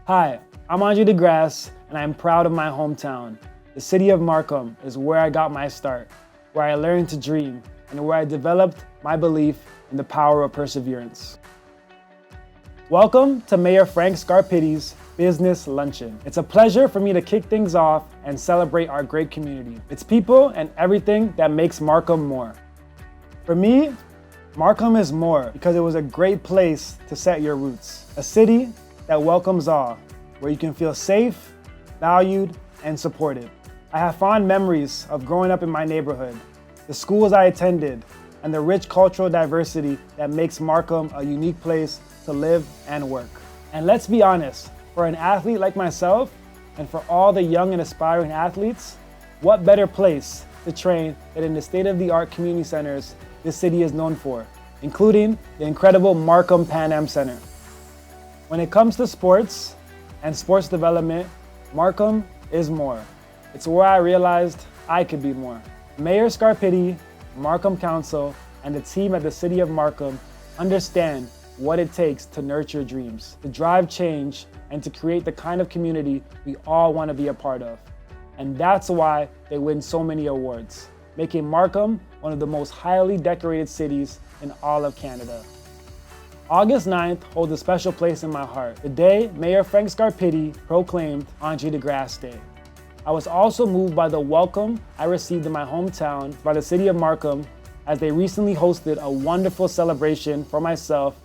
Hi, I'm Andre DeGrasse, and I'm proud of my hometown. The city of Markham is where I got my start, where I learned to dream, and where I developed my belief in the power of perseverance. Welcome to Mayor Frank Scarpitti's Business Luncheon. It's a pleasure for me to kick things off and celebrate our great community, its people, and everything that makes Markham more. For me, Markham is more because it was a great place to set your roots. A city that welcomes all, where you can feel safe, valued, and supported. I have fond memories of growing up in my neighborhood, the schools I attended, and the rich cultural diversity that makes Markham a unique place to live and work. And let's be honest, for an athlete like myself, and for all the young and aspiring athletes, what better place to train than in the state-of-the-art community centers this city is known for, including the incredible Markham Pan Am Center. When it comes to sports and sports development, Markham is more. It's where I realized I could be more. Mayor Scarpitti, Markham Council, and the team at the City of Markham understand what it takes to nurture dreams, to drive change, and to create the kind of community we all want to be a part of. And that's why they win so many awards, making Markham one of the most highly decorated cities in all of Canada. August 9th holds a special place in my heart, the day Mayor Frank Scarpitti proclaimed Andre DeGrasse Day. I was also moved by the welcome I received in my hometown by the City of Markham as they recently hosted a wonderful celebration for myself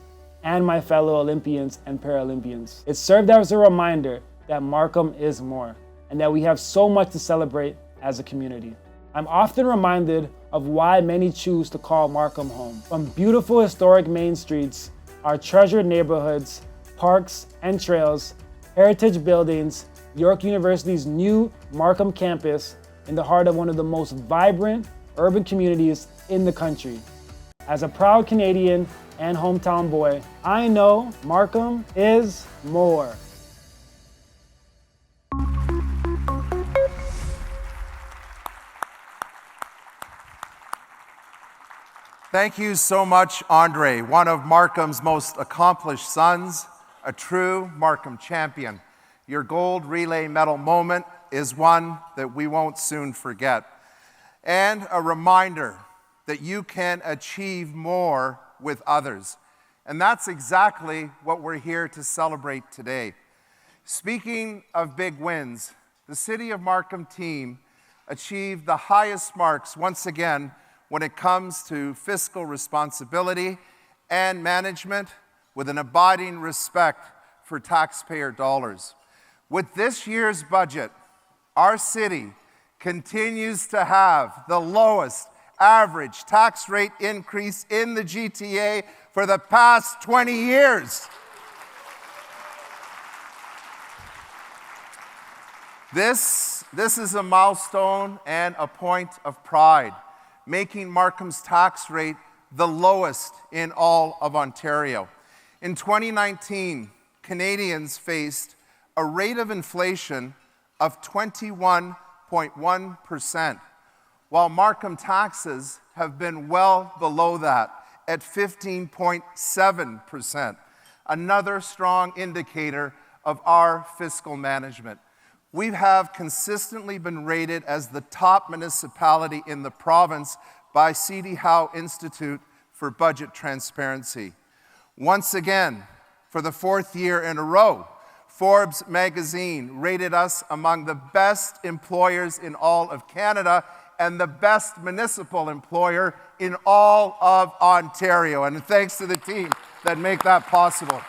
and my fellow Olympians and Paralympians. It served as a reminder that Markham is more and that we have so much to celebrate as a community. I'm often reminded of why many choose to call Markham home. From beautiful historic main streets, our treasured neighborhoods, parks and trails, heritage buildings, York University's new Markham campus in the heart of one of the most vibrant urban communities in the country. As a proud Canadian and hometown boy, I know Markham is more. Thank you so much, Andre, one of Markham's most accomplished sons, a true Markham champion. Your gold relay medal moment is one that we won't soon forget, and a reminder that you can achieve more with others. And that's exactly what we're here to celebrate today. Speaking of big wins, the City of Markham team achieved the highest marks once again when it comes to fiscal responsibility and management with an abiding respect for taxpayer dollars. With this year's budget, our city continues to have the lowest average tax rate increase in the GTA for the past 20 years. This is a milestone and a point of pride, making Markham's tax rate the lowest in all of Ontario. In 2019, Canadians faced a rate of inflation of 21.1%, while Markham taxes have been well below that at 15.7%, another strong indicator of our fiscal management. We have consistently been rated as the top municipality in the province by C.D. Howe Institute for Budget Transparency. Once again, for the fourth year in a row, Forbes magazine rated us among the best employers in all of Canada and the best municipal employer in all of Ontario. And thanks to the team that make that possible.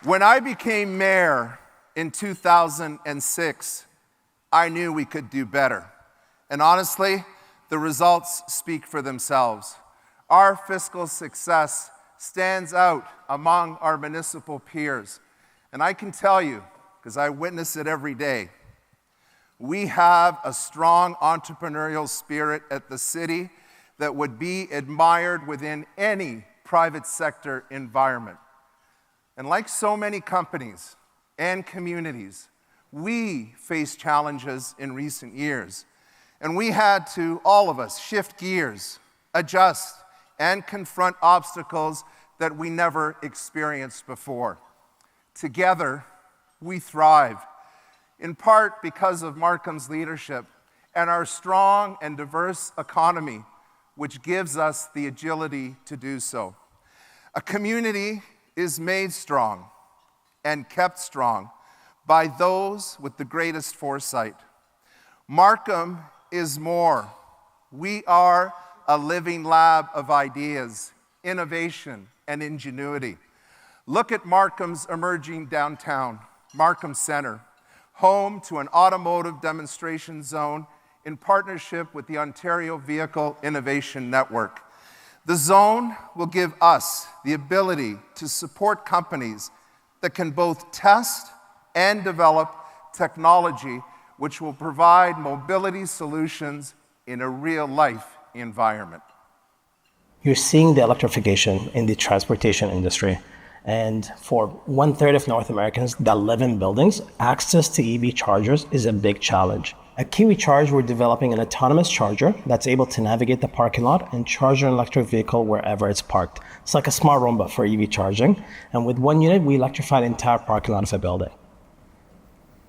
When I became mayor in 2006, I knew we could do better. And honestly, the results speak for themselves. Our fiscal success stands out among our municipal peers. And I can tell you, because I witness it every day, we have a strong entrepreneurial spirit at the city that would be admired within any private sector environment. And like so many companies and communities, we faced challenges in recent years. And we had to, all of us, shift gears, adjust, and confront obstacles that we never experienced before. Together, we thrive, in part because of Markham's leadership and our strong and diverse economy, which gives us the agility to do so. A community is made strong and kept strong by those with the greatest foresight. Markham is more. We are a living lab of ideas, innovation, and ingenuity. Look at Markham's emerging downtown, Markham Center, home to an automotive demonstration zone in partnership with the Ontario Vehicle Innovation Network. The zone will give us the ability to support companies that can both test and develop technology which will provide mobility solutions in a real-life environment. You're seeing the electrification in the transportation industry. And for 1/3 of North Americans that live in buildings, access to EV chargers is a big challenge. At Kiwi Charge, we're developing an autonomous charger that's able to navigate the parking lot and charge an electric vehicle wherever it's parked. It's like a smart Roomba for EV charging. And with one unit, we electrify the entire parking lot of a building.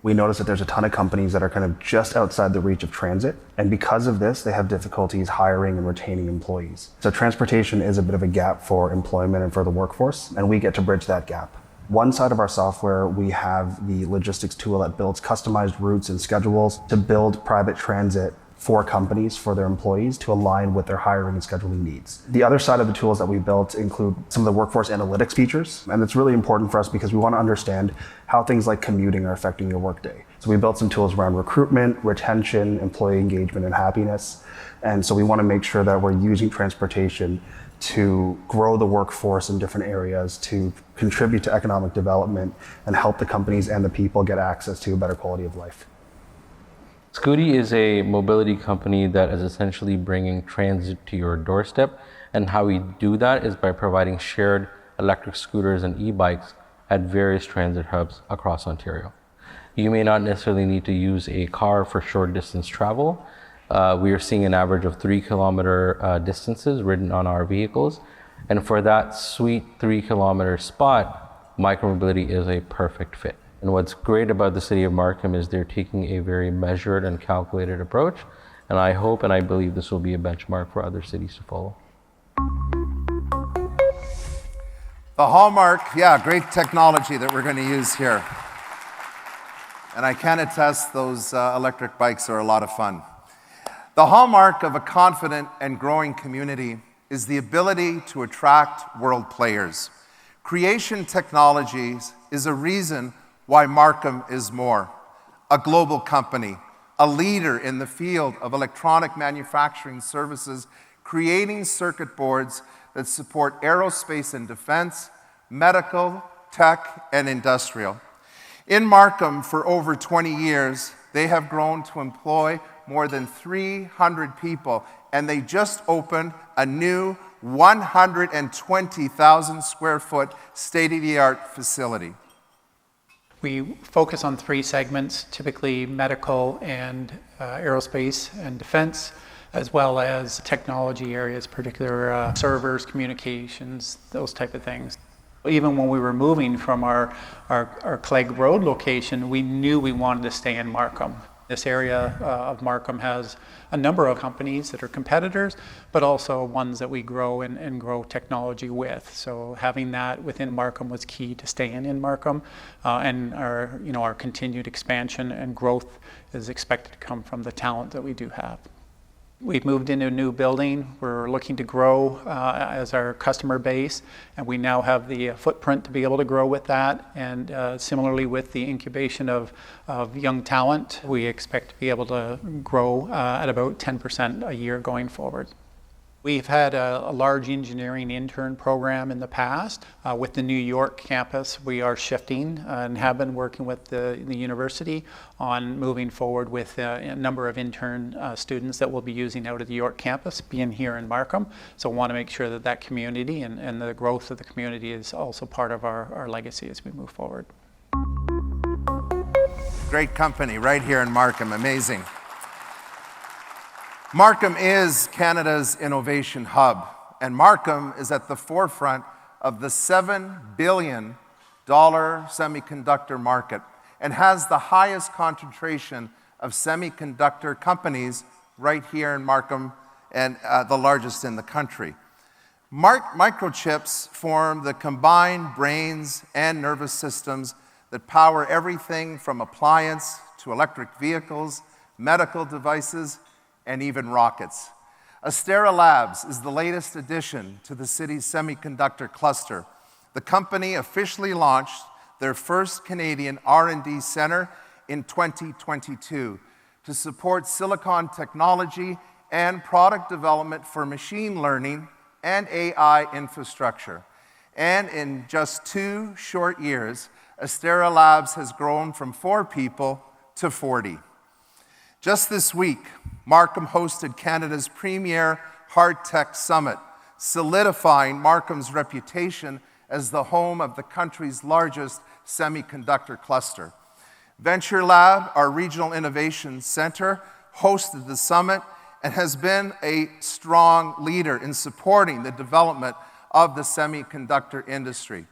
We notice that there's a ton of companies that are kind of just outside the reach of transit. And because of this, they have difficulties hiring and retaining employees. So transportation is a bit of a gap for employment and for the workforce, and we get to bridge that gap. One side of our software, we have the logistics tool that builds customized routes and schedules to build private transit for companies, for their employees, to align with their hiring and scheduling needs. The other side of the tools that we built include some of the workforce analytics features, and it's really important for us because we want to understand how things like commuting are affecting your workday. So we built some tools around recruitment, retention, employee engagement, and happiness. And so we want to make sure that we're using transportation to grow the workforce in different areas, to contribute to economic development, and help the companies and the people get access to a better quality of life. Scooty is a mobility company that is essentially bringing transit to your doorstep, and how we do that is by providing shared electric scooters and e-bikes at various transit hubs across Ontario. You may not necessarily need to use a car for short distance travel. We are seeing an average of 3-kilometer distances ridden on our vehicles, and for that sweet 3-kilometer spot, micromobility is a perfect fit. And what's great about the City of Markham is they're taking a very measured and calculated approach, and I hope and I believe this will be a benchmark for other cities to follow. The hallmark, great technology that we're going to use here. And I can attest those electric bikes are a lot of fun. The hallmark of a confident and growing community is the ability to attract world players. Creation Technologies is a reason why Markham is more. A global company, a leader in the field of electronic manufacturing services, creating circuit boards that support aerospace and defense, medical, tech, and industrial. In Markham, for over 20 years, they have grown to employ more than 300 people, and they just opened a new 120,000 square foot state-of-the-art facility. We focus on 3 segments, typically medical and aerospace and defense, as well as technology areas, particular servers, communications, those type of things. Even when we were moving from our Clegg Road location, we knew we wanted to stay in Markham. This area of Markham has a number of companies that are competitors, but also ones that we grow and grow technology with. So having that within Markham was key to staying in Markham, and our continued expansion and growth is expected to come from the talent that we do have. We've moved into a new building. We're looking to grow as our customer base, and we now have the footprint to be able to grow with that. And similarly with the incubation of young talent, we expect to be able to grow at about 10% a year going forward. We've had a large engineering intern program in the past. With the New York campus, we are shifting and have been working with the university on moving forward with a number of intern students that we'll be using out of the York campus, being here in Markham. So want to make sure that that community and the growth of the community is also part of our legacy as we move forward. Great company right here in Markham, amazing. Markham is Canada's innovation hub, and Markham is at the forefront of the $7 billion semiconductor market and has the highest concentration of semiconductor companies right here in Markham, and the largest in the country. Microchips form the combined brains and nervous systems that power everything from appliance to electric vehicles, medical devices, and even rockets. Astera Labs is the latest addition to the city's semiconductor cluster. The company officially launched their first Canadian R&D center in 2022 to support silicon technology and product development for machine learning and AI infrastructure. And in just 2 short years, Astera Labs has grown from 4 people to 40. Just this week, Markham hosted Canada's premier Hard Tech Summit, solidifying Markham's reputation as the home of the country's largest semiconductor cluster. Venture Lab, our regional innovation center, hosted the summit and has been a strong leader in supporting the development of the semiconductor industry.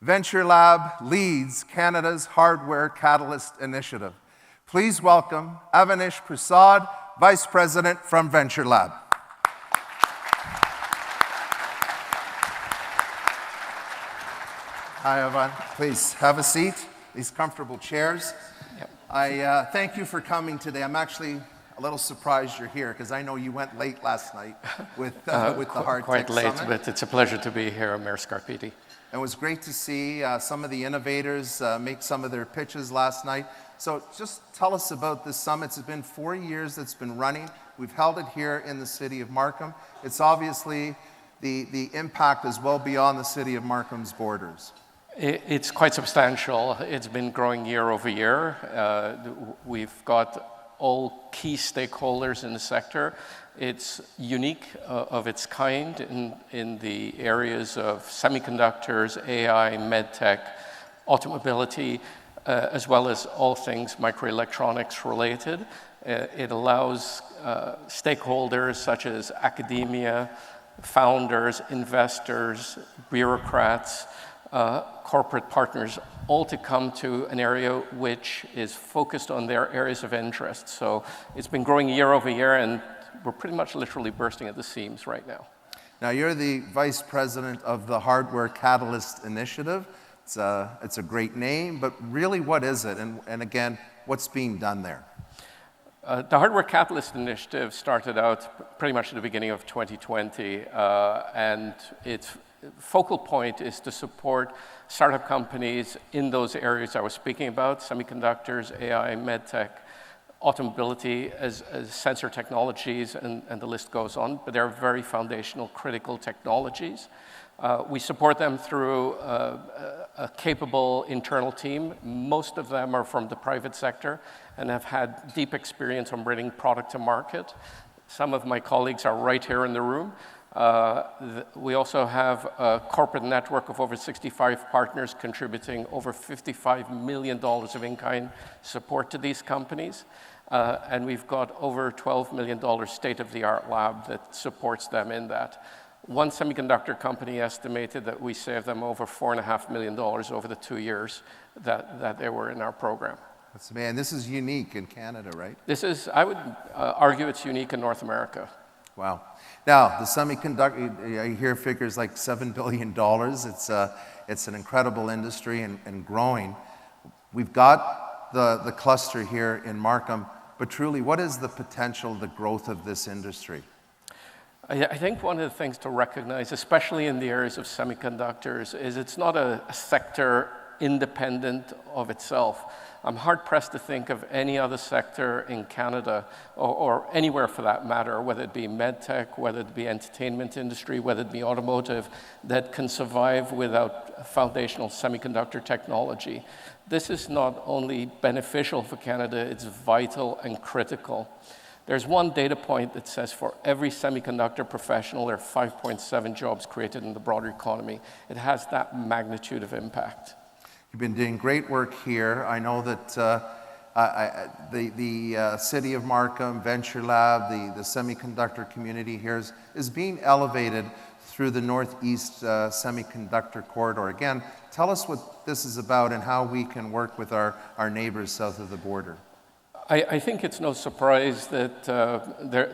Venture Lab leads Canada's Hardware Catalyst Initiative. Please welcome Avanish Prasad, Vice President from Venture Lab. Hi, Avan. Please have a seat. These comfortable chairs. Yep. I thank you for coming today. I'm actually a little surprised you're here because I know you went late last night with the Hard Tech Quite late, Summit. but it's a pleasure to be here, Mayor Scarpiti. It was great to see some of the innovators make some of their pitches last night. So just tell us about this summit. It's been 4 years it's been running. We've held it here in the city of Markham. It's obviously, the impact is well beyond the city of Markham's borders. It's quite substantial. It's been growing year over year. We've got all key stakeholders in the sector. It's unique of its kind in the areas of semiconductors, AI, medtech, automobility, as well as all things microelectronics related. It allows stakeholders such as academia, founders, investors, bureaucrats, corporate partners, all to come to an area which is focused on their areas of interest. So it's been growing year over year, and we're pretty much literally bursting at the seams right now. Now, you're the vice president of the Hardware Catalyst Initiative. It's a great name, but really, what is it? And again, what's being done there? The Hardware Catalyst Initiative started out pretty much at the beginning of 2020, and its focal point is to support startup companies in those areas I was speaking about, semiconductors, AI, medtech, automobility, as sensor technologies, and the list goes on, but they're very foundational, critical technologies. We support them through a capable internal team. Most of them are from the private sector and have had deep experience on bringing product to market. Some of my colleagues are right here in the room. We also have a corporate network of over 65 partners contributing over $55 million of in-kind support to these companies. And we've got over $12 million state-of-the-art lab that supports them in that. One semiconductor company estimated that we saved them over $4.5 million over the 2 years that they were in our program. That's, man, this is unique in Canada, right? This is, I would argue it's unique in North America. Wow. Now, the semiconductor, I hear figures like $7 billion. It's an incredible industry and growing. We've got the cluster here in Markham, but truly, what is the potential, the growth of this industry? I think one of the things to recognize, especially in the areas of semiconductors, is it's not a sector independent of itself. I'm hard-pressed to think of any other sector in Canada, or anywhere for that matter, whether it be medtech, whether it be entertainment industry, whether it be automotive, that can survive without foundational semiconductor technology. This is not only beneficial for Canada, it's vital and critical. There's one data point that says for every semiconductor professional, there are 5.7 jobs created in the broader economy. It has that magnitude of impact. You've been doing great work here. I know that the City of Markham, Venture Lab, the semiconductor community here is being elevated through the Northeast Semiconductor Corridor. Again, tell us what this is about and how we can work with our neighbors south of the border. I think it's no surprise that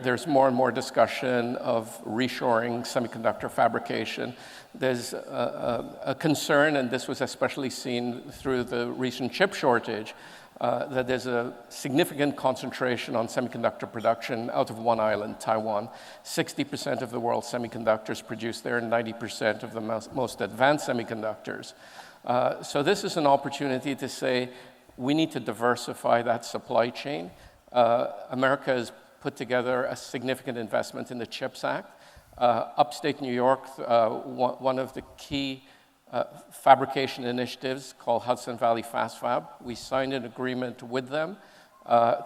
there's more and more discussion of reshoring semiconductor fabrication. There's a concern, and this was especially seen through the recent chip shortage, that there's a significant concentration on semiconductor production out of one island, Taiwan. 60% of the world's semiconductors produced there, and 90% of the most advanced semiconductors. So this is an opportunity to say, we need to diversify that supply chain. America has put together a significant investment in the CHIPS Act. Upstate New York, one of the key fabrication initiatives called Hudson Valley Fast Fab. We signed an agreement with them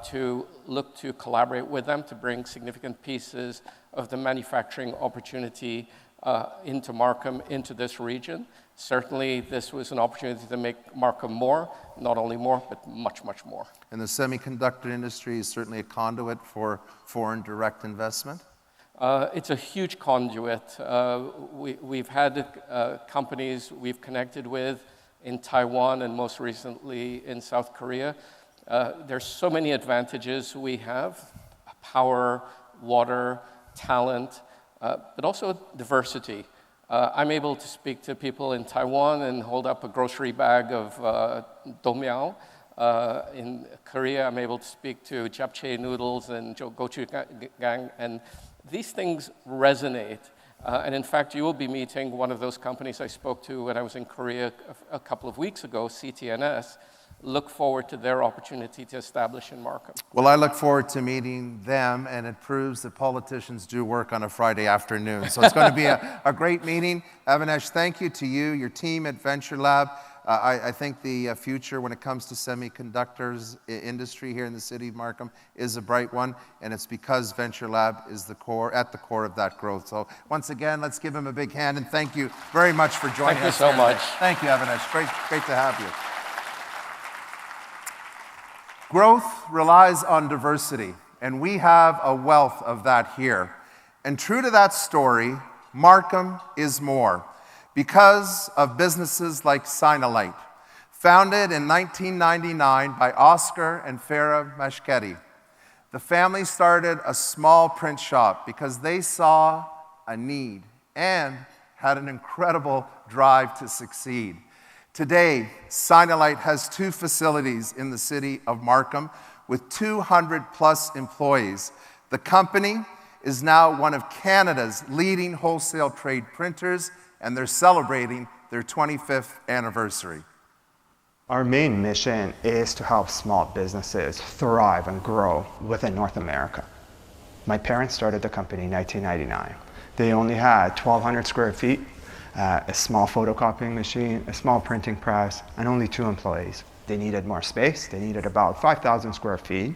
to look to collaborate with them to bring significant pieces of the manufacturing opportunity into Markham, into this region. Certainly, this was an opportunity to make Markham more, not only more, but much, much more. And the semiconductor industry is certainly a conduit for foreign direct investment? It's a huge conduit. We've had companies we've connected with in Taiwan and most recently in South Korea. There's so many advantages we have: power, water, talent, but also diversity. I'm able to speak to people in Taiwan and hold up a grocery bag of domyao. In Korea, I'm able to speak to japchae noodles and gochujang, and these things resonate. And in fact, you will be meeting one of those companies I spoke to when I was in Korea a couple of weeks ago, CTNS. Look forward to their opportunity to establish in Markham. Well, I look forward to meeting them, and it proves that politicians do work on a Friday afternoon. So it's going to be a great meeting. Avinash, thank you to you, your team at Venture Lab. I think the future when it comes to semiconductors industry here in the city of Markham is a bright one, and it's because Venture Lab is at the core of that growth. So once again, let's give him a big hand, and thank you very much for joining us. Thank you so much. Thank you, Avinash. Great to have you. Growth relies on diversity, and we have a wealth of that here. And true to that story, Markham is more because of businesses like Sinolite, founded in 1999 by Oscar and Farah Mashketi. The family started a small print shop because they saw a need and had an incredible drive to succeed. Today, Sinolite has 2 facilities in the city of Markham with 200 plus employees. The company is now one of Canada's leading wholesale trade printers, and they're celebrating their 25th anniversary. Our main mission is to help small businesses thrive and grow within North America. My parents started the company in 1999. They only had 1,200 square feet, a small photocopying machine, a small printing press, and only 2 employees. They needed more space. They needed about 5,000 square feet,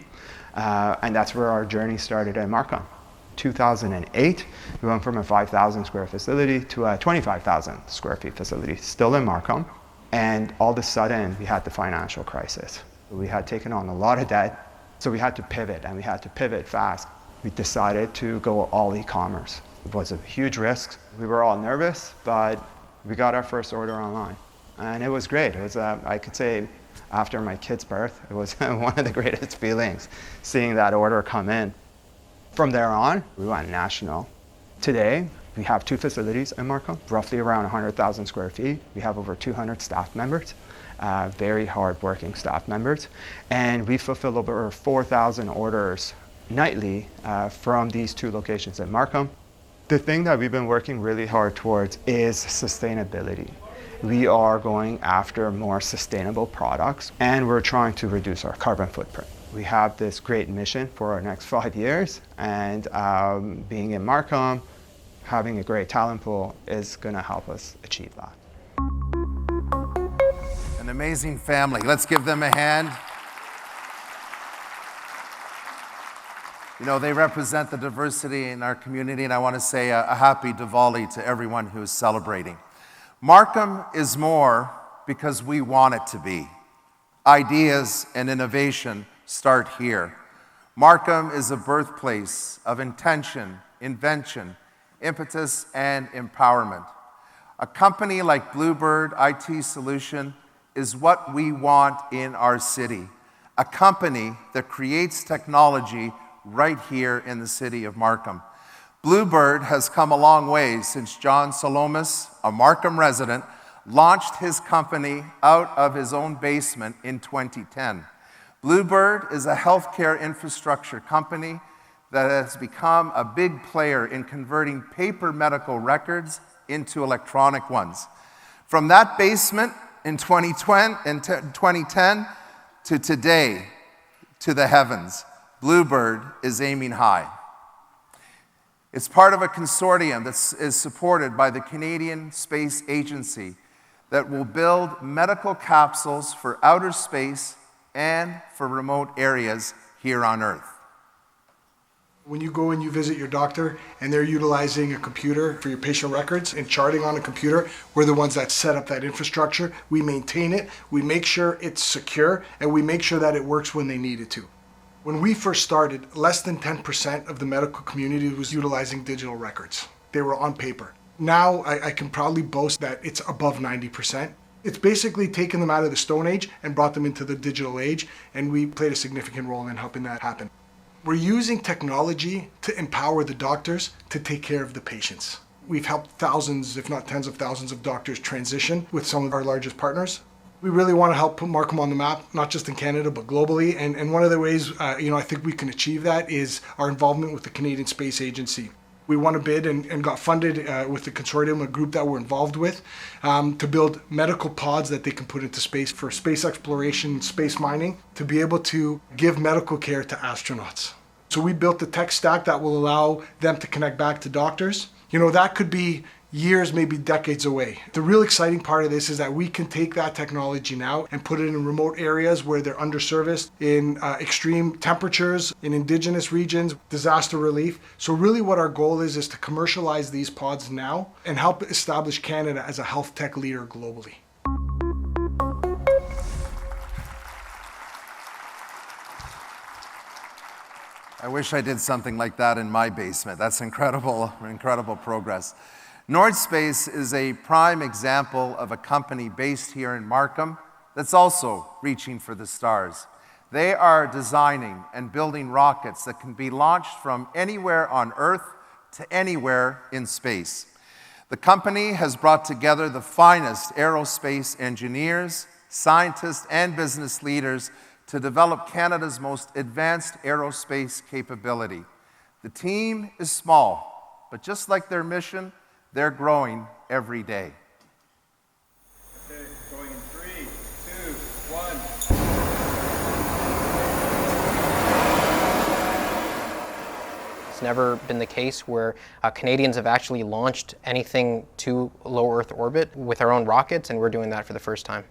and that's where our journey started in Markham. 2008, we went from a 5,000 square facility to a 25,000 square feet facility, still in Markham, and all of a sudden, we had the financial crisis. We had taken on a lot of debt, so we had to pivot, and we had to pivot fast. We decided to go all e-commerce. It was a huge risk. We were all nervous, but we got our first order online. And it was great. It was, I could say, after my kid's birth, it was one of the greatest feelings, seeing that order come in. From there on, we went national. Today, we have 2 facilities in Markham, roughly around 100,000 square feet. We have over 200 staff members, very hardworking staff members. And we fulfill over 4,000 orders nightly from these 2 locations in Markham. The thing that we've been working really hard towards is sustainability. We are going after more sustainable products, and we're trying to reduce our carbon footprint. We have this great mission for our next 5 years, and being in Markham, having a great talent pool is going to help us achieve that. An amazing family. Let's give them a hand. You know, they represent the diversity in our community, and I want to say a happy Diwali to everyone who is celebrating. Markham is more because we want it to be. Ideas and innovation start here. Markham is a birthplace of intention, invention, impetus, and empowerment. A company like Bluebird IT Solution is what we want in our city. A company that creates technology right here in the city of Markham. Bluebird has come a long way since John Salomis, a Markham resident, launched his company out of his own basement in 2010. Bluebird is a healthcare infrastructure company that has become a big player in converting paper medical records into electronic ones. From that basement in 2010 to today, to the heavens, Bluebird is aiming high. It's part of a consortium that is supported by the Canadian Space Agency that will build medical capsules for outer space and for remote areas here on Earth. When you go and you visit your doctor and they're utilizing a computer for your patient records and charting on a computer, we're the ones that set up that infrastructure. We maintain it, we make sure it's secure, and we make sure that it works when they need it to. When we first started, less than 10% of the medical community was utilizing digital records. They were on paper. Now I can proudly boast that it's above 90%. It's basically taken them out of the Stone Age and brought them into the digital age, and we played a significant role in helping that happen. We're using technology to empower the doctors to take care of the patients. We've helped thousands, if not tens of thousands of doctors transition with some of our largest partners. We really want to help put Markham on the map, not just in Canada, but globally. And one of the ways I think we can achieve that is our involvement with the Canadian Space Agency. We won a bid and got funded with the consortium, a group that we're involved with, to build medical pods that they can put into space for space exploration, space mining, to be able to give medical care to astronauts. So we built the tech stack that will allow them to connect back to doctors. That could be years, maybe decades away. The real exciting part of this is that we can take that technology now and put it in remote areas where they're underserviced, in extreme temperatures, in indigenous regions, disaster relief. So really what our goal is to commercialize these pods now and help establish Canada as a health tech leader globally. I wish I did something like that in my basement. That's incredible progress. Nordspace is a prime example of a company based here in Markham that's also reaching for the stars. They are designing and building rockets that can be launched from anywhere on Earth to anywhere in space. The company has brought together the finest aerospace engineers, scientists, and business leaders to develop Canada's most advanced aerospace capability. The team is small, but just like their mission, they're growing every day. Okay, going in 3, 2, 1. It's never been the case where Canadians have actually launched anything to low Earth orbit with our own rockets, and we're doing that for the first time.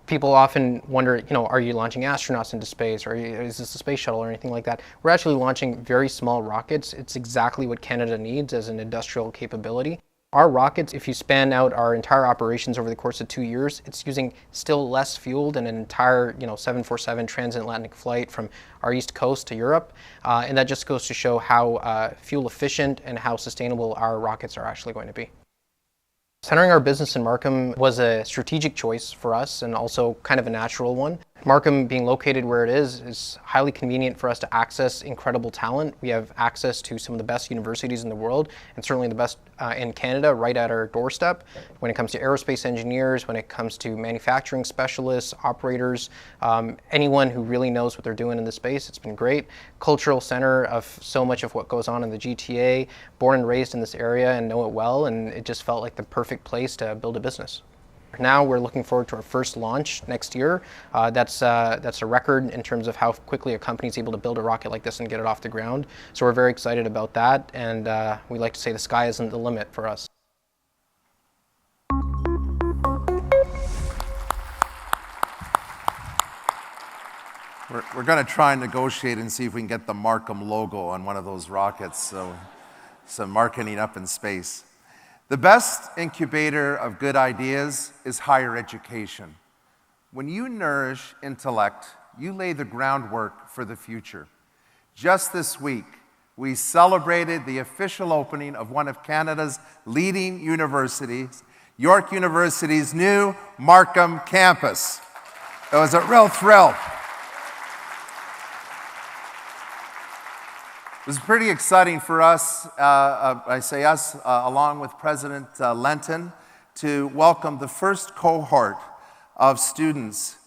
People often wonder, are you launching astronauts into space, or is this a space shuttle or anything like that? We're actually launching very small rockets. It's exactly what Canada needs as an industrial capability. Our rockets, if you span out our entire operations over the course of 2 years, it's using still less fuel than an entire 747 transatlantic flight from our East Coast to Europe. And that just goes to show how fuel efficient and how sustainable our rockets are actually going to be. Centering our business in Markham was a strategic choice for us and also kind of a natural one. Markham being located where it is highly convenient for us to access incredible talent. We have access to some of the best universities in the world and certainly the best in Canada right at our doorstep. When it comes to aerospace engineers, when it comes to manufacturing specialists, operators, anyone who really knows what they're doing in this space, it's been great. Cultural center of so much of what goes on in the GTA, born and raised in this area and know it well, and it just felt like the perfect place to build a business. Now we're looking forward to our first launch next year. That's a record in terms of how quickly a company is able to build a rocket like this and get it off the ground. So we're very excited about that, and we like to say the sky isn't the limit for us. We're going to try and negotiate and see if we can get the Markham logo on one of those rockets, so some marketing up in space. The best incubator of good ideas is higher education. When you nourish intellect, you lay the groundwork for the future. Just this week, we celebrated the official opening of one of Canada's leading universities, York University's new Markham campus. It was a real thrill. It was pretty exciting for us, I say us, along with President Lenton, to welcome the first cohort of students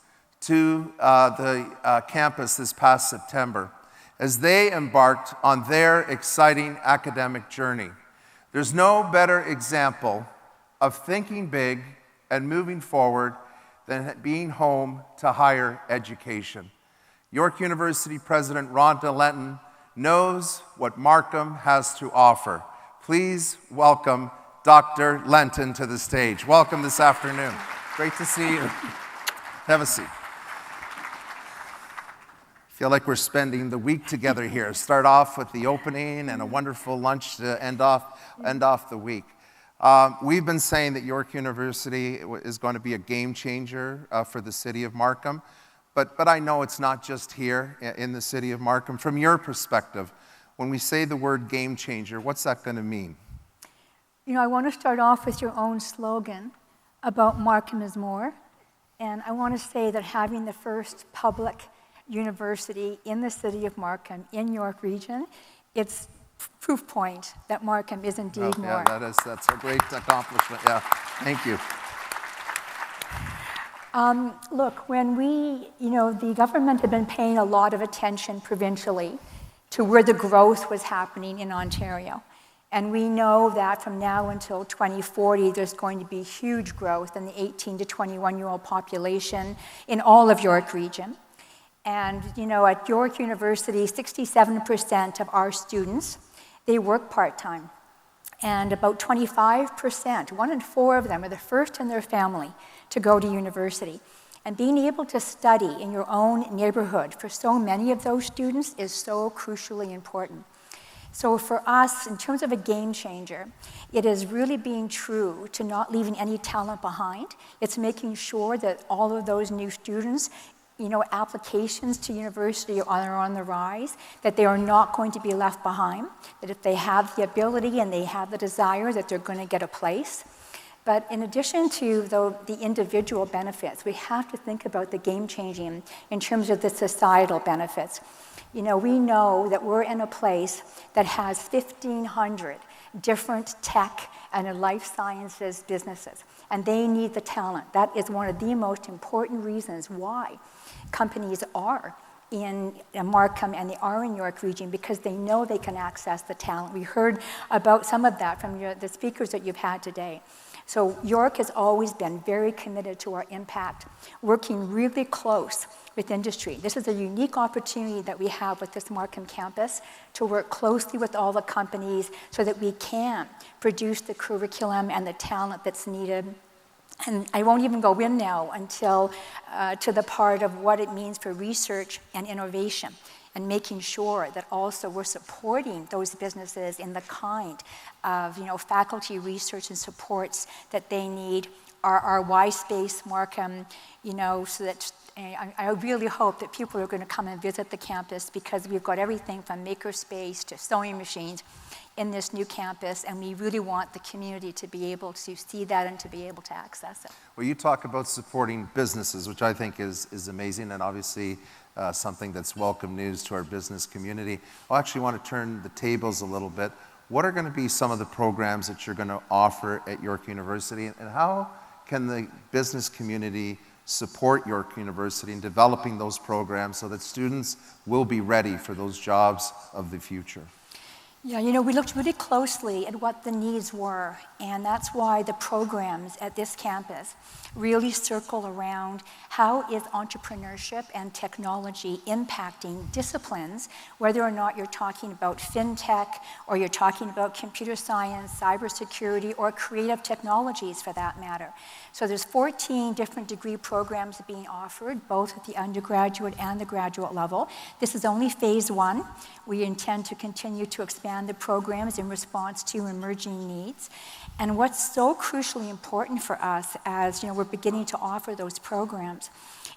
to the campus this past September as they embarked on their exciting academic journey. There's no better example of thinking big and moving forward than being home to higher education. York University President Rhonda Lenton knows what Markham has to offer. Please welcome Dr. Lenton to the stage. Welcome this afternoon. Great to see you. Have a seat. Feel like we're spending the week together here. Start off with the opening and a wonderful lunch to end off the week. We've been saying that York University is going to be a game changer for the city of Markham, but I know it's not just here in the city of Markham. From your perspective, when we say the word game changer, what's that going to mean? You know, I want to start off with your own slogan about Markham is more, and I want to say that having the first public university in the city of Markham, in York Region, it's proof point that Markham is indeed more. Yeah, that's a great accomplishment. Yeah, thank you. Look, when the government had been paying a lot of attention provincially to where the growth was happening in Ontario. And we know that from now until 2040, there's going to be huge growth in the 18 to 21-year-old population in all of York Region. And, at York University, 67% of our students, they work part-time. And about 25%, 1 in 4 of them, are the first in their family to go to university. And being able to study in your own neighborhood for so many of those students is so crucially important. So for us, in terms of a game changer, it is really being true to not leaving any talent behind. It's making sure that all of those new students, applications to university are on the rise, that they are not going to be left behind, that if they have the ability and they have the desire, that they're going to get a place. But in addition to the individual benefits, we have to think about the game changing in terms of the societal benefits. We know that we're in a place that has 1,500 different tech and life sciences businesses, and they need the talent. That is one of the most important reasons why companies are in Markham and they are in York Region, because they know they can access the talent. We heard about some of that from the speakers that you've had today. So York has always been very committed to our impact, working really close with industry. This is a unique opportunity that we have with this Markham campus to work closely with all the companies so that we can produce the curriculum and the talent that's needed. And I won't even go in now until to the part of what it means for research and innovation, and making sure that also we're supporting those businesses in the kind of faculty research and supports that they need. Our Y-Space Markham, so that I really hope that people are going to come and visit the campus, because we've got everything from makerspace to sewing machines in this new campus, and we really want the community to be able to see that and to be able to access it. Well, you talk about supporting businesses, which I think is amazing, and obviously something that's welcome news to our business community. I actually want to turn the tables a little bit. What are going to be some of the programs that you're going to offer at York University, and how can the business community support York University in developing those programs so that students will be ready for those jobs of the future? Yeah, we looked really closely at what the needs were, and that's why the programs at this campus really circle around how is entrepreneurship and technology impacting disciplines, whether or not you're talking about fintech, or you're talking about computer science, cybersecurity, or creative technologies for that matter. So there's 14 different degree programs being offered, both at the undergraduate and the graduate level. This is only phase 1. We intend to continue to expand expand the programs in response to emerging needs. And what's so crucially important for us as we're beginning to offer those programs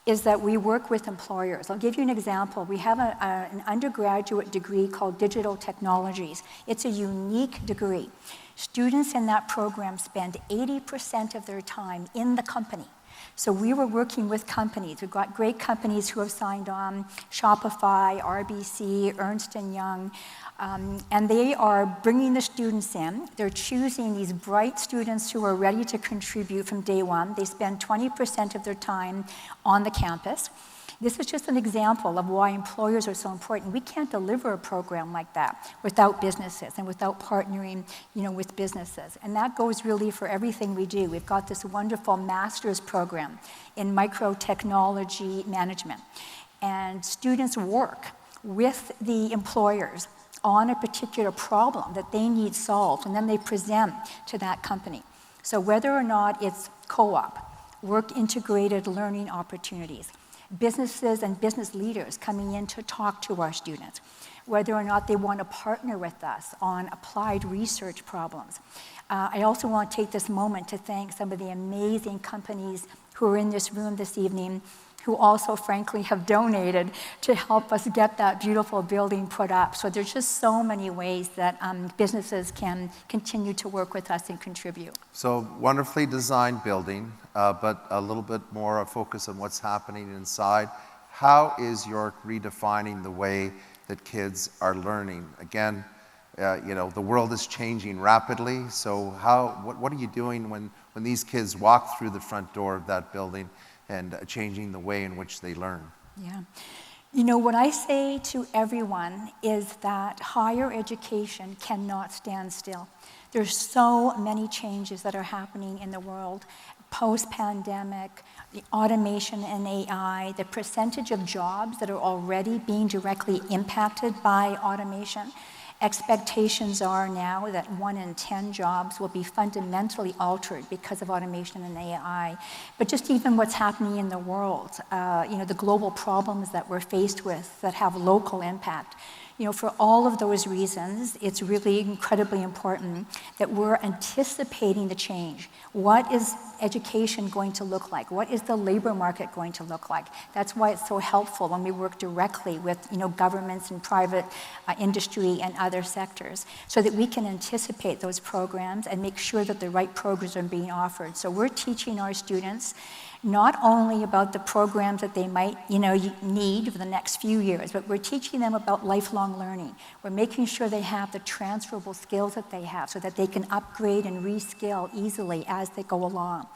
is that we work with employers. I'll give you an example. We have an undergraduate degree called Digital Technologies. It's a unique degree. Students in that program spend 80% of their time in the company. So we were working with companies. We've got great companies who have signed on, Shopify, RBC, Ernst & Young, and they are bringing the students in. They're choosing these bright students who are ready to contribute from day one. They spend 20% of their time on the campus. This is just an example of why employers are so important. We can't deliver a program like that without businesses and without partnering, with businesses. And that goes really for everything we do. We've got this wonderful master's program in microtechnology management. And students work with the employers on a particular problem that they need solved, and then they present to that company. So whether or not it's co-op, work-integrated learning opportunities, businesses and business leaders coming in to talk to our students, whether or not they want to partner with us on applied research problems. I also want to take this moment to thank some of the amazing companies who are in this room this evening, who also, frankly, have donated to help us get that beautiful building put up. So there's just so many ways that businesses can continue to work with us and contribute. So wonderfully designed building, but a little bit more a focus on what's happening inside. How is York redefining the way that kids are learning? Again, the world is changing rapidly. So what are you doing when these kids walk through the front door of that building and changing the way in which they learn? Yeah. What I say to everyone is that higher education cannot stand still. There's so many changes that are happening in the world, post-pandemic, the automation and AI, the percentage of jobs that are already being directly impacted by automation. Expectations are now that 1 in 10 jobs will be fundamentally altered because of automation and AI. But just even what's happening in the world, the global problems that we're faced with that have local impact. For all of those reasons, it's really incredibly important that we're anticipating the change. What is education going to look like? What is the labor market going to look like? That's why it's so helpful when we work directly with governments and private industry and other sectors, so that we can anticipate those programs and make sure that the right programs are being offered. So we're teaching our students not only about the programs that they might, need for the next few years, but we're teaching them about lifelong learning. We're making sure they have the transferable skills that they have so that they can upgrade and reskill easily as they go along.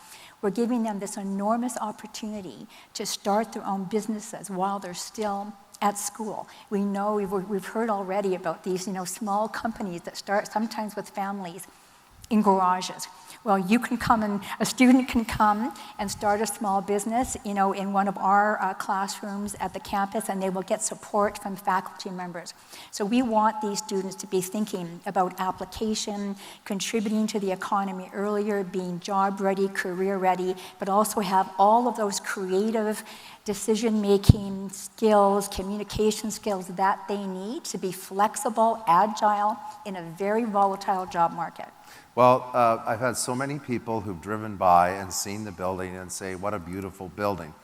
We're giving them this enormous opportunity to start their own businesses while they're still at school. We know, we've heard already about these, small companies that start sometimes with families in garages. Well, a student can come and start a small business, in one of our classrooms at the campus, and they will get support from faculty members. So we want these students to be thinking about application, contributing to the economy earlier, being job ready, career ready, but also have all of those creative decision-making skills, communication skills that they need to be flexible, agile in a very volatile job market. Well, I've had so many people who've driven by and seen the building and say, what a beautiful building.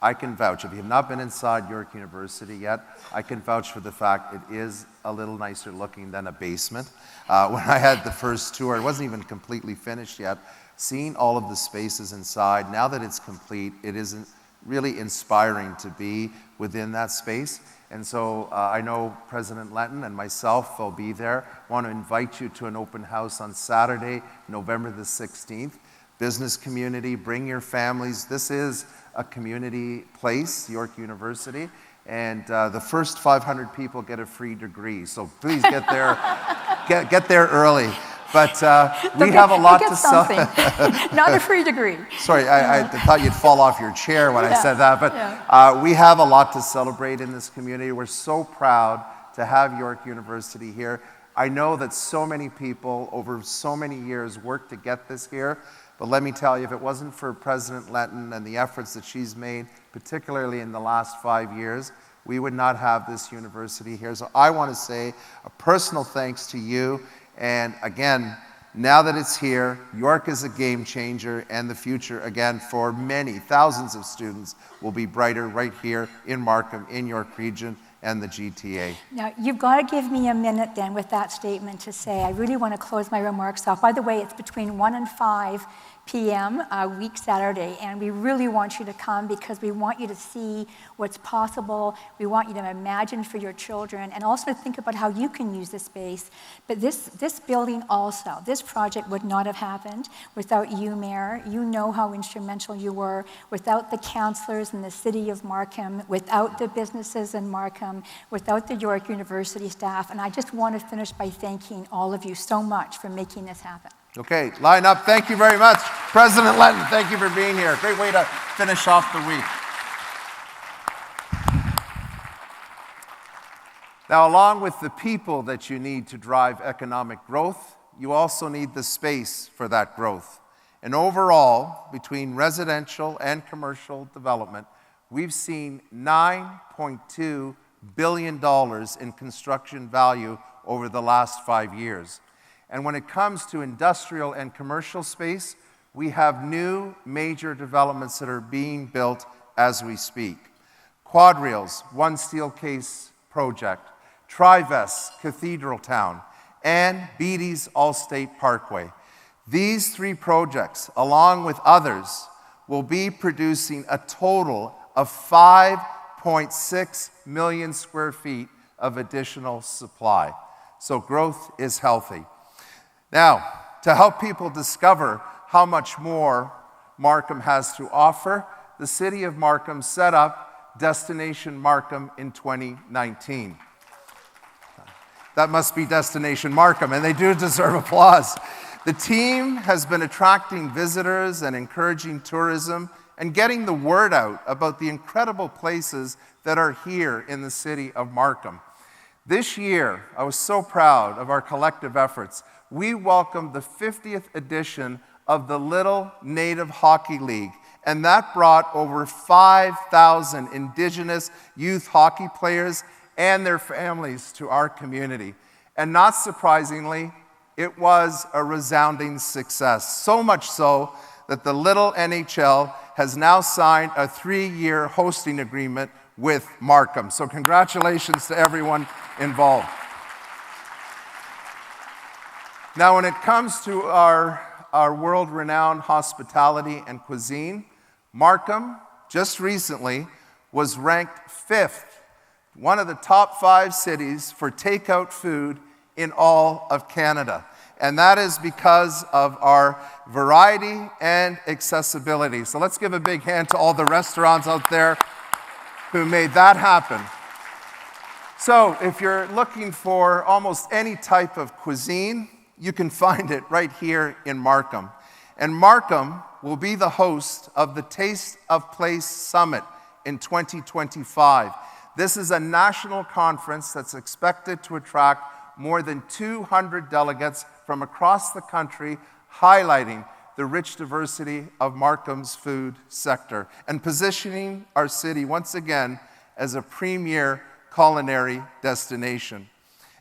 I can vouch, if you have not been inside York University yet, I can vouch for the fact it is a little nicer looking than a basement. When I had the first tour, it wasn't even completely finished yet. Seeing all of the spaces inside, now that it's complete, it is really inspiring to be within that space. And so I know President Lenton and myself will be there. I want to invite you to an open house on Saturday, November the 16th. Business community, bring your families. This is a community place, York University. And the first 500 people get a free degree. So please get there, get there early. But we have a lot to celebrate. Not a free degree. Sorry, I thought you'd fall off your chair when I said that. But we have a lot to celebrate in this community. We're so proud to have York University here. I know that so many people over so many years worked to get this here. But let me tell you, if it wasn't for President Lenton and the efforts that she's made, particularly in the last 5 years, we would not have this university here. So I want to say a personal thanks to you. And again, now that it's here, York is a game changer, and the future, again, for many thousands of students will be brighter right here in Markham, in York Region, and the GTA. Now, you've got to give me a minute then with that statement to say, I really want to close my remarks off. By the way, it's between 1 and 5 p.m. Week Saturday, and we really want you to come because we want you to see what's possible. We want you to imagine for your children and also to think about how you can use the space. But this building also, this project would not have happened without you, Mayor. You know how instrumental you were, without the councillors in the city of Markham, without the businesses in Markham, without the York University staff. And I just want to finish by thanking all of you so much for making this happen. Okay, line up. Thank you very much. President Lenton, thank you for being here. Great way to finish off the week. Now, along with the people that you need to drive economic growth, you also need the space for that growth. And overall, between residential and commercial development, we've seen $9.2 billion in construction value over the last 5 years. And when it comes to industrial and commercial space, we have new major developments that are being built as we speak. Quadrails, One Steelcase project, Trivest, Cathedral Town, and Beatty's Allstate Parkway. These 3 projects, along with others, will be producing a total of 5.6 million square feet of additional supply. So growth is healthy. Now, to help people discover how much more Markham has to offer, the City of Markham set up Destination Markham in 2019. That must be Destination Markham, and they do deserve applause. The team has been attracting visitors and encouraging tourism and getting the word out about the incredible places that are here in the city of Markham. This year, I was so proud of our collective efforts. We welcomed the 50th edition of the Little Native Hockey League, and that brought over 5,000 Indigenous youth hockey players and their families to our community. And not surprisingly, it was a resounding success, so much so that the Little NHL has now signed a 3-year hosting agreement with Markham. So congratulations to everyone involved. Now, when it comes to our world-renowned hospitality and cuisine, Markham, just recently, was ranked 5th, one of the top 5 cities for takeout food in all of Canada. And that is because of our variety and accessibility. So let's give a big hand to all the restaurants out there who made that happen. So if you're looking for almost any type of cuisine, you can find it right here in Markham. And Markham will be the host of the Taste of Place Summit in 2025. This is a national conference that's expected to attract more than 200 delegates from across the country, highlighting the rich diversity of Markham's food sector and positioning our city once again as a premier culinary destination.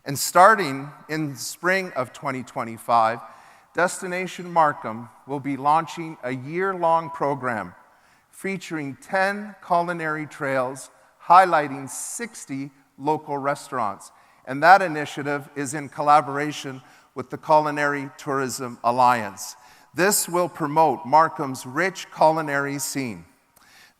And starting in the spring of 2025, Destination Markham will be launching a year-long program featuring 10 culinary trails highlighting 60 local restaurants. And that initiative is in collaboration with the Culinary Tourism Alliance. This will promote Markham's rich culinary scene.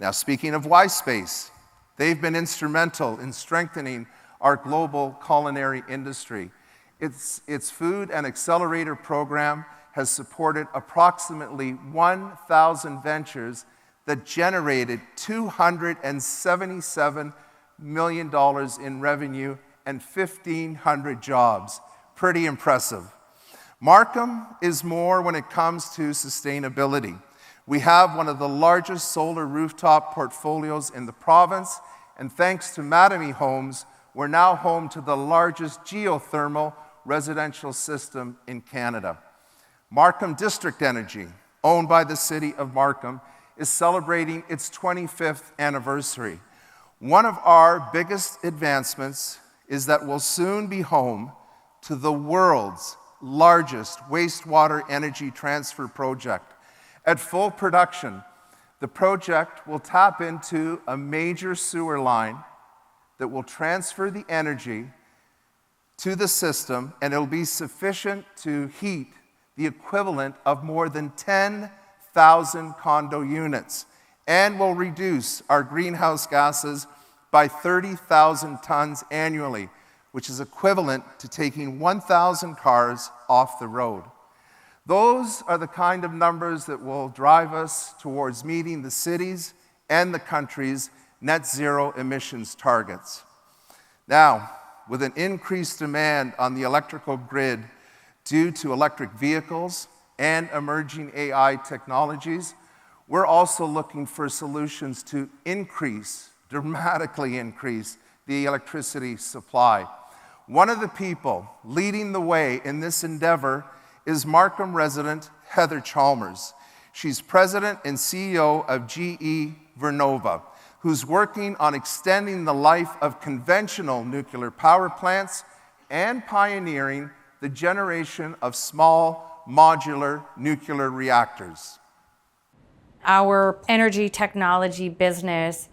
Now, speaking of Y-Space, they've been instrumental in strengthening our global culinary industry. Its Food and Accelerator program has supported approximately 1,000 ventures that generated $277 million in revenue and 1,500 jobs. Pretty impressive. Markham is more when it comes to sustainability. We have one of the largest solar rooftop portfolios in the province, and thanks to Mattamy Homes, we're now home to the largest geothermal residential system in Canada. Markham District Energy, owned by the City of Markham, is celebrating its 25th anniversary. One of our biggest advancements is that we'll soon be home to the world's largest wastewater energy transfer project. At full production, the project will tap into a major sewer line that will transfer the energy to the system, and it'll be sufficient to heat the equivalent of more than 10,000 condo units, and will reduce our greenhouse gases by 30,000 tons annually, which is equivalent to taking 1,000 cars off the road. Those are the kind of numbers that will drive us towards meeting the city's and the country's net zero emissions targets. Now, with an increased demand on the electrical grid due to electric vehicles and emerging AI technologies, we're also looking for solutions to dramatically increase the electricity supply. One of the people leading the way in this endeavor is Markham resident Heather Chalmers. She's president and CEO of GE Vernova, who's working on extending the life of conventional nuclear power plants and pioneering the generation of small modular nuclear reactors. Our energy technology business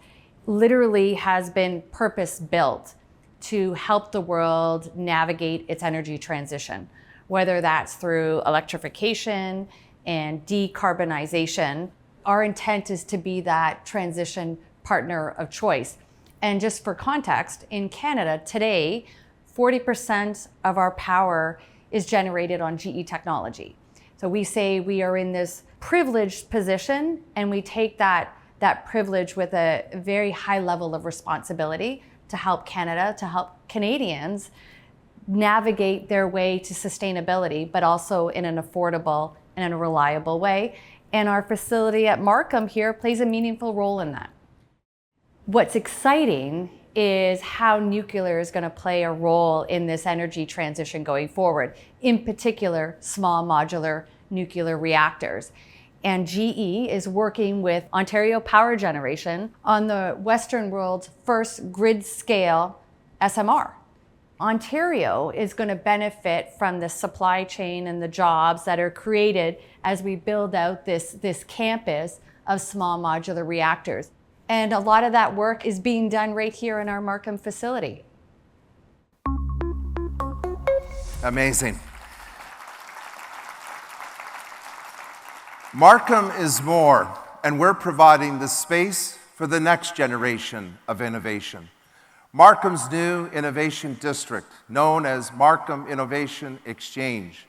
literally has been purpose-built to help the world navigate its energy transition, whether that's through electrification and decarbonization. Our intent is to be that transition partner of choice. And just for context, in Canada today, 40% of our power is generated on GE technology. So we say we are in this privileged position, and we take that privilege with a very high level of responsibility to help Canada, to help Canadians navigate their way to sustainability, but also in an affordable and in a reliable way. And our facility at Markham here plays a meaningful role in that. What's exciting is how nuclear is going to play a role in this energy transition going forward, in particular, small modular nuclear reactors. And GE is working with Ontario Power Generation on the Western world's first grid-scale SMR. Ontario is going to benefit from the supply chain and the jobs that are created as we build out this campus of small modular reactors. And a lot of that work is being done right here in our Markham facility. Amazing. Markham is more, and we're providing the space for the next generation of innovation. Markham's new innovation district, known as Markham Innovation Exchange.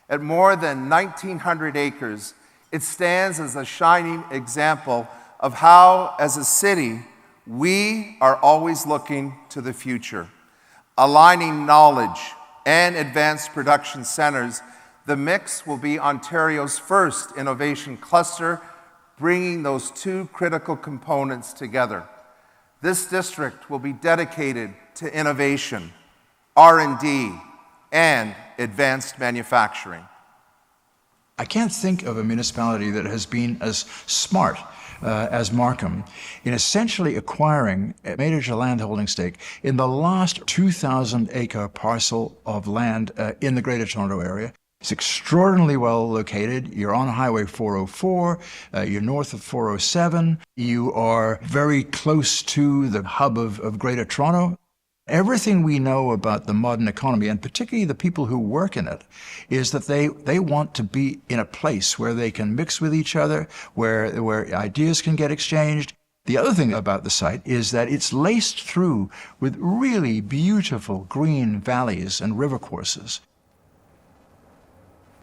At more than 1,900 acres, it stands as a shining example of how, as a city, we are always looking to the future. Aligning knowledge and advanced production centers, the mix will be Ontario's first innovation cluster, bringing those two critical components together. This district will be dedicated to innovation, R&D, and advanced manufacturing. I can't think of a municipality that has been as smart as Markham in essentially acquiring a major landholding stake in the last 2,000-acre parcel of land in the Greater Toronto Area. It's extraordinarily well located. You're on Highway 404, you're north of 407, you are very close to the hub of Greater Toronto. Everything we know about the modern economy, and particularly the people who work in it, is that they want to be in a place where they can mix with each other, where ideas can get exchanged. The other thing about the site is that it's laced through with really beautiful green valleys and river courses.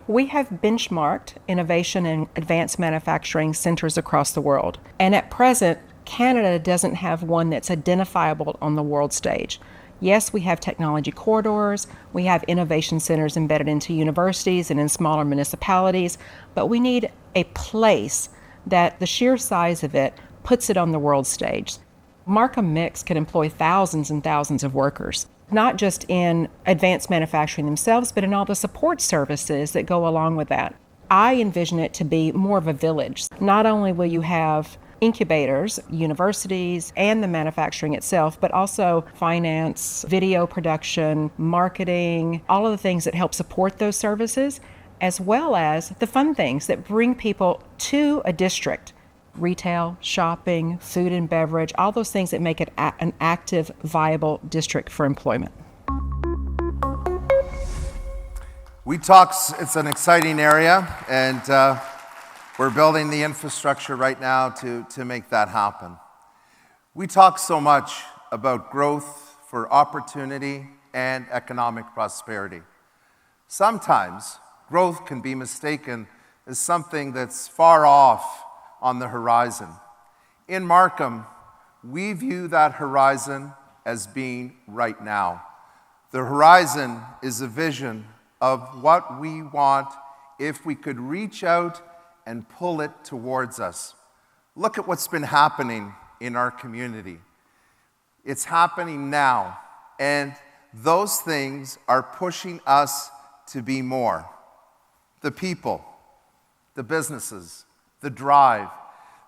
We have benchmarked innovation and advanced manufacturing centers across the world. And at present, Canada doesn't have one that's identifiable on the world stage. Yes, we have technology corridors, we have innovation centers embedded into universities and in smaller municipalities, but we need a place that the sheer size of it puts it on the world stage. Markham Mix can employ thousands and thousands of workers, not just in advanced manufacturing themselves, but in all the support services that go along with that. I envision it to be more of a village. Not only will you have incubators, universities, and the manufacturing itself, but also finance, video production, marketing, all of the things that help support those services, as well as the fun things that bring people to a district. Retail, shopping, food and beverage, all those things that make it an active, viable district for employment. It's an exciting area, and we're building the infrastructure right now to make that happen. We talk so much about growth for opportunity and economic prosperity. Sometimes growth can be mistaken as something that's far off on the horizon. In Markham, we view that horizon as being right now. The horizon is a vision of what we want if we could reach out and pull it towards us. Look at what's been happening in our community. It's happening now, and those things are pushing us to be more. The people, the businesses, the drive,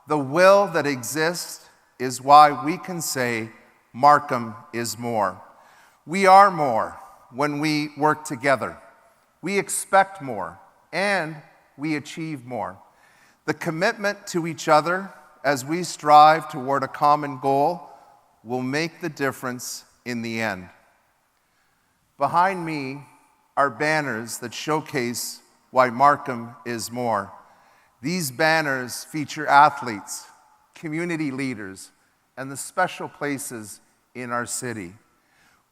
the will that exists is why we can say Markham is more. We are more when we work together. We expect more, and we achieve more. The commitment to each other as we strive toward a common goal will make the difference in the end. Behind me are banners that showcase why Markham is more. These banners feature athletes, community leaders, and the special places in our city.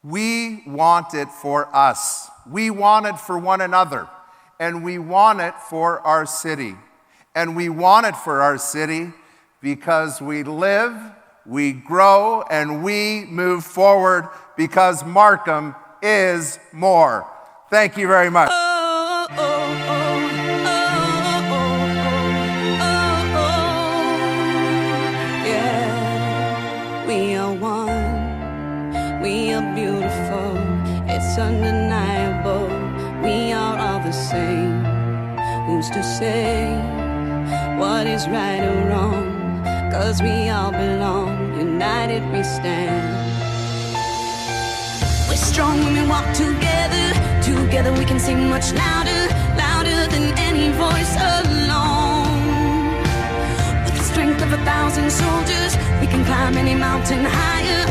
We want it for us. We want it for one another. And we want it for our city. And we want it for our city because we live, we grow, and we move forward because Markham is more. Thank you very much. It's undeniable, we are all the same. Who's to say what is right or wrong? 'Cause we all belong, united we stand. We're strong when we walk together, together we can sing much louder, louder than any voice alone. With the strength of 1,000 soldiers, we can climb any mountain higher,